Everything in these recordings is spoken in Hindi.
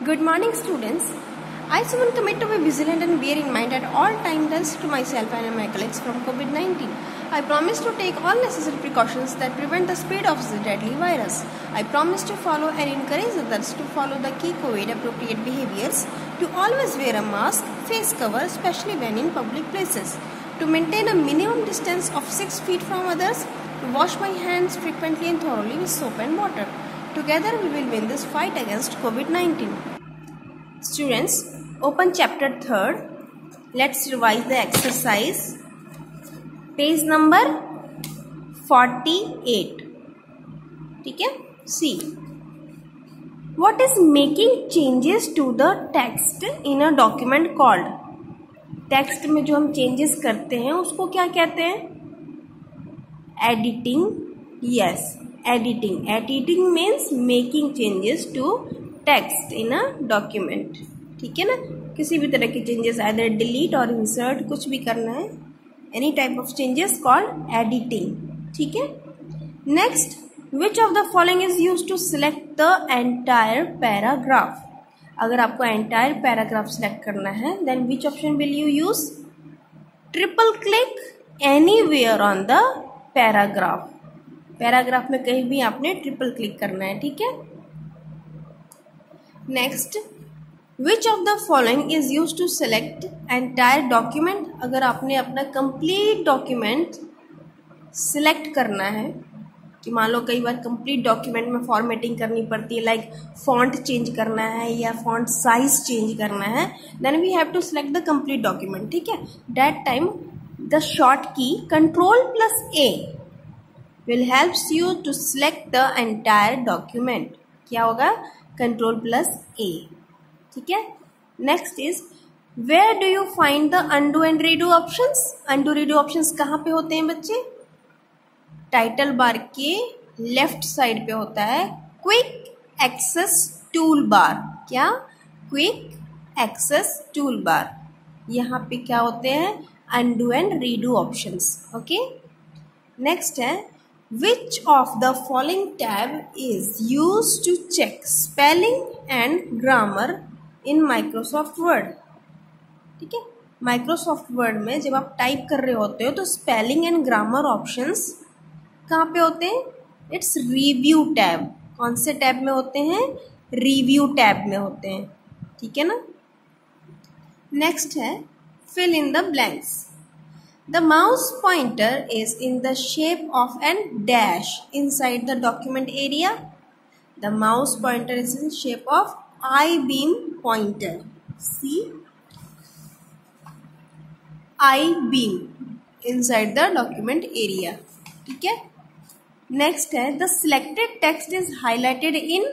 Good morning, students. I soon commit to be vigilant and bear in mind at all times to myself and my colleagues from COVID-19. I promise to take all necessary precautions that prevent the spread of the deadly virus. I promise to follow and encourage others to follow the key COVID appropriate behaviors, to always wear a mask, face cover, especially when in public places, to maintain a minimum distance of 6 feet from others, to wash my hands frequently and thoroughly with soap and water. Together we will win this fight against COVID-19. Students, open chapter 3rd. Let's revise the exercise. Page number 48. ठीक है? See. What is making changes to the text in a document called? Text में जो हम चेंजेस करते हैं उसको क्या कहते हैं? Editing. Yes, editing. Editing means making changes to text in a document. ठीक है ना? किसी भी तरह के चेंजेस, आइदर डिलीट और इंसर्ट, कुछ भी करना है, any type of changes called editing. ठीक है. Next, which of the following is used to select the entire paragraph? अगर आपको एंटायर पैराग्राफ सिलेक्ट करना है, then which option will you use? Triple click anywhere on the paragraph. Paragraph में कहीं भी आपने ट्रिपल क्लिक करना है. ठीक है. Next, which of the following is use to select entire document? अगर आपने अपना कंप्लीट डॉक्यूमेंट सिलेक्ट करना है, कि मान लो कई बार कंप्लीट डॉक्यूमेंट में फॉर्मेटिंग करनी पड़ती है, लाइक फॉन्ट चेंज करना है या फॉन्ट साइज चेंज करना है, then we have to select the complete document. ठीक है. दैट टाइम द शॉर्ट की Ctrl+A will helps you to select the entire document. क्या होगा? Ctrl+A. ठीक है. Next is, where do you find the undo and redo options? undo redo options कहाँ पे होते हैं बच्चे? टाइटल बार के लेफ्ट साइड पे होता है. Quick access toolbar. क्या? Quick access toolbar. यहाँ पे क्या होते हैं? undo and redo options. Okay. Next है, which of the following tab is used to check spelling and grammar in Microsoft Word? ठीक है. Microsoft Word में जब आप टाइप कर रहे होते हो तो स्पेलिंग एंड ग्रामर ऑप्शंस कहाँ पे होते हैं? It's review tab. कौन से टैब में होते हैं? रिव्यू टैब में होते हैं. ठीक है ना. नेक्स्ट है, fill in the blanks. The mouse pointer is in the shape of an dash inside the document area. The mouse pointer is in shape of I-beam pointer. See? I-beam inside the document area. ठीक है. Next है, the selected text is highlighted in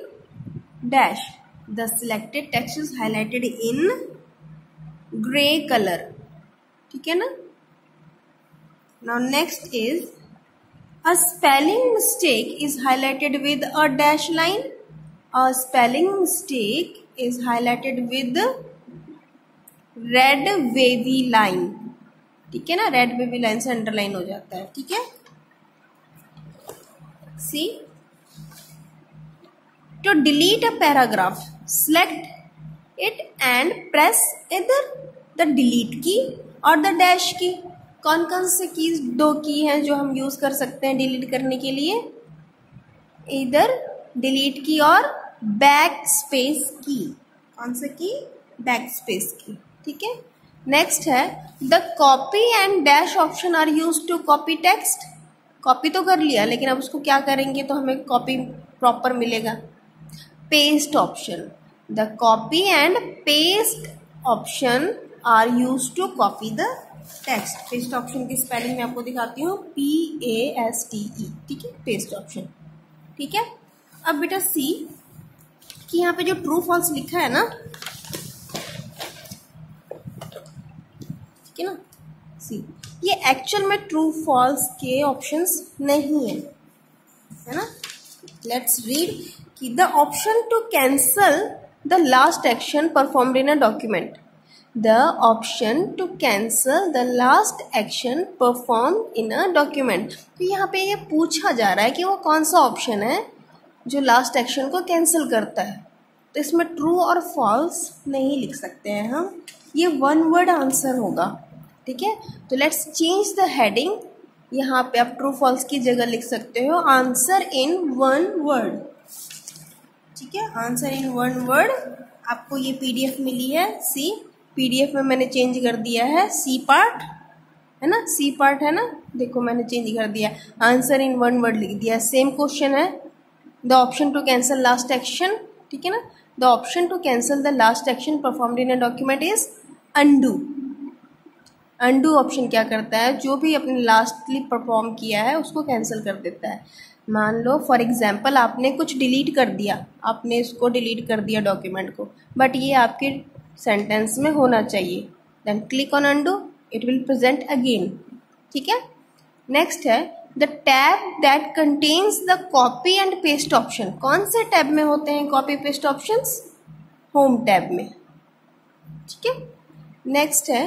dash. The selected text is highlighted in gray color. ठीक है ना. Now next is, a spelling mistake is highlighted with a dash line. A spelling mistake is highlighted with red wavy line. ठीक है ना. रेड वेवी लाइन से अंडरलाइन हो जाता है. ठीक है. See, to delete a paragraph, select it and press either the delete key or the dash key. कौन कौन से कीज? दो की हैं जो हम यूज कर सकते हैं डिलीट करने के लिए. इधर डिलीट की और बैक स्पेस की. कौन सा की? बैक स्पेस की. ठीक है. नेक्स्ट है, the copy and dash option are use to copy text. Copy तो कर लिया, लेकिन अब उसको क्या करेंगे तो हमें कॉपी प्रॉपर मिलेगा. Paste option. The copy and paste option are use to copy the text. Paste option की स्पेलिंग में आपको दिखाती हूँ, PASTE. ठीक है. Paste option. ठीक है. अब बेटा सी कि यहाँ पे जो ट्रू फॉल्स लिखा है ना, ठीक है ना. सी, ये एक्चुअल में ट्रू फॉल्स के ऑप्शंस नहीं है ना. लेट्स रीड कि the option to cancel the last action performed in a document. The option to cancel the last action performed in a document. तो यहाँ पे ये पूछा जा रहा है कि वो कौन सा ऑप्शन है जो लास्ट एक्शन को कैंसिल करता है. तो इसमें ट्रू और फॉल्स नहीं लिख सकते हैं हम, ये वन वर्ड आंसर होगा। ठीक है, तो लेट्स चेंज द हेडिंग। यहाँ पे आप ट्रू फॉल्स की जगह लिख सकते हो आंसर इन वन वर्ड। ठीक है, आंसर इन वन वर्ड। आपको ये पीडीएफ मिली है, सी पीडीएफ में मैंने चेंज कर दिया है, सी पार्ट है ना, सी पार्ट है ना, देखो मैंने चेंज कर दिया, आंसर इन वन वर्ड लिख दिया। सेम क्वेश्चन है, the option to cancel last action. ठीक है ना, the option to cancel the last action performed in a document is undo. Undo option क्या करता है, जो भी अपने लास्टली परफॉर्म किया है उसको कैंसिल कर देता है। मान लो फॉर एग्जांपल आपने कुछ डिलीट कर दिया, आपने इसको डिलीट कर दिया डॉक्यूमेंट को, बट ये आपके सेंटेंस में होना चाहिए, then click on undo, it will present again. ठीक है, नेक्स्ट है the tab that contains the copy and paste option. कौन से टैब में होते हैं copy paste options? Home tab में। ठीक है, नेक्स्ट है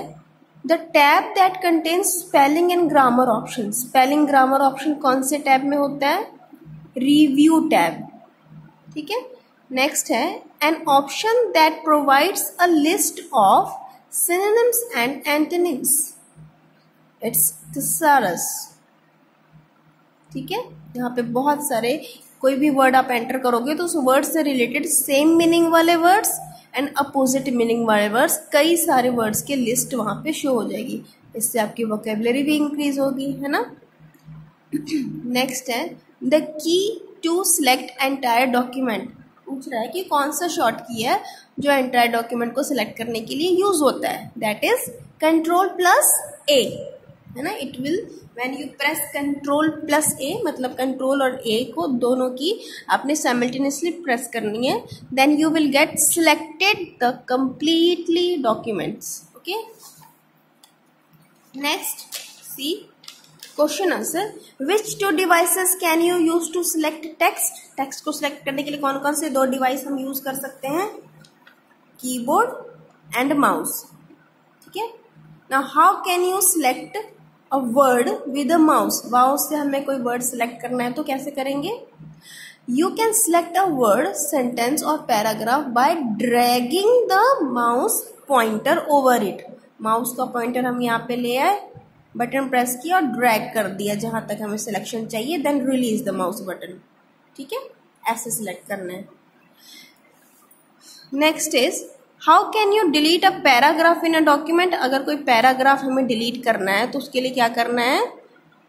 the tab that contains spelling and grammar option. Spelling grammar option कौन से टैब में होता है? Review tab. ठीक है, नेक्स्ट है an option that provides a list of synonyms and antonyms, it's thesaurus। ठीक है, यहाँ पे बहुत सारे कोई भी वर्ड आप एंटर करोगे तो उस वर्ड से रिलेटेड सेम मीनिंग वाले वर्ड्स एंड अपोजिट मीनिंग वाले वर्ड्स, कई सारे वर्ड्स की लिस्ट वहाँ पे शो हो जाएगी। इससे आपकी वोकेबलरी भी इंक्रीज होगी, है ना। नेक्स्ट है the key to select entire document. पूछ रहा है कि कौन सा शॉर्ट की है जो एंटायर डॉक्यूमेंट को सिलेक्ट करने के लिए यूज होता है, that is control plus A, है ना। It will when you press control plus A, मतलब कंट्रोल और ए को दोनों की आपने साइमल्टेनियसली प्रेस करनी है, then you will get selected the completely documents. Okay, next C question answer, which two devices can you use to select text. Text को सिलेक्ट करने के लिए कौन कौन से दो डिवाइस हम यूज कर सकते हैं? Keyboard and mouse. ठीक है, now how can you select a word with a mouse. Mouse से हमें कोई वर्ड सिलेक्ट करना है तो कैसे करेंगे? You can select a word, sentence और paragraph by dragging the mouse pointer over it. Mouse का पॉइंटर हम यहाँ पे ले आए, बटन प्रेस किया और ड्रैग कर दिया जहां तक हमें सिलेक्शन चाहिए, then release the mouse button. ठीक है, ऐसे सिलेक्ट करना है। Next is how can you delete a paragraph in a document. अगर कोई पैराग्राफ हमें डिलीट करना है तो उसके लिए क्या करना है?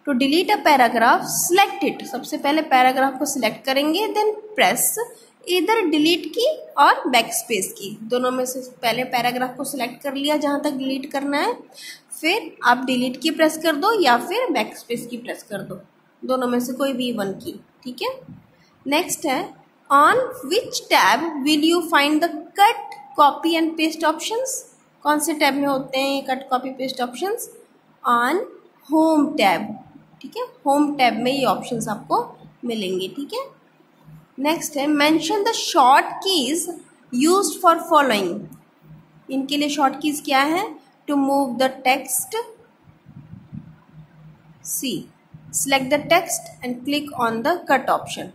To delete a paragraph select it. सबसे पहले पैराग्राफ को सिलेक्ट करेंगे, देन प्रेस इधर डिलीट की और बैक स्पेस की, दोनों में से पहले पैराग्राफ को सिलेक्ट कर लिया जहां तक डिलीट करना है, फिर आप डिलीट की प्रेस कर दो या फिर बैक स्पेस की प्रेस कर दो, दोनों में से कोई भी वन की। ठीक है, नेक्स्ट है on which tab will you find the cut copy and paste options. कौन से टैब में होते हैं ये cut copy paste options? On home tab. ठीक है, होम टैब में ये ऑप्शंस आपको मिलेंगे। ठीक है, नेक्स्ट है mention the short keys used for following. इनके लिए शॉर्ट कीज क्या है? To move the text, C select the text and click on the cut option.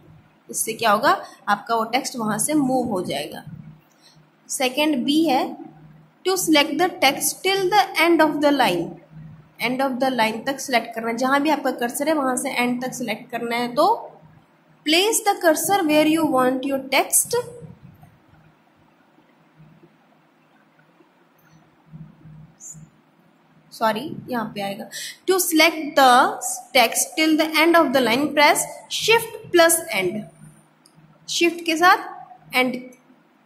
इससे क्या होगा? आपका वो टेक्स्ट वहां से मूव हो जाएगा। सेकेंड बी है to select the text till the end of the line. End of the line तक सिलेक्ट करना है, जहां भी आपका कर्सर है वहां से एंड तक सिलेक्ट करना है। तो place the cursor where you want your text, sorry यहाँ पे आएगा, to select the text till the end of the line press shift plus end. Shift के साथ एंड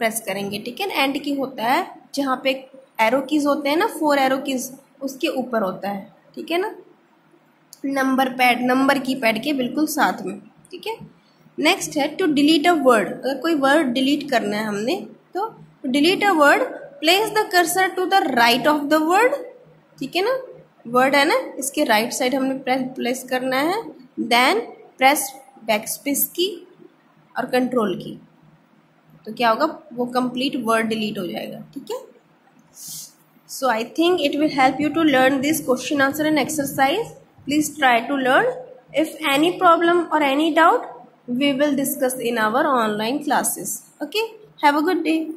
प्रेस करेंगे। ठीक है, एंड की होता है जहाँ पे एरो कीज होते हैं ना, 4 एरो कीज उसके ऊपर होता है। ठीक है ना, नंबर पैड, नंबर की पैड के बिल्कुल साथ में। ठीक है, नेक्स्ट है टू डिलीट अ वर्ड। अगर कोई वर्ड डिलीट करना है हमने तो delete a word place the cursor to the right of the word. ठीक है ना, वर्ड है ना, इसके राइट साइड हमने प्लेस करना है, देन प्रेस बैक स्पेस की और कंट्रोल की, तो क्या होगा? वो कंप्लीट वर्ड डिलीट हो जाएगा। ठीक है, so I think it will help you to learn this question answer and exercise. Please try to learn. If any problem और any doubt we will discuss in our online classes. Okay, have a good day.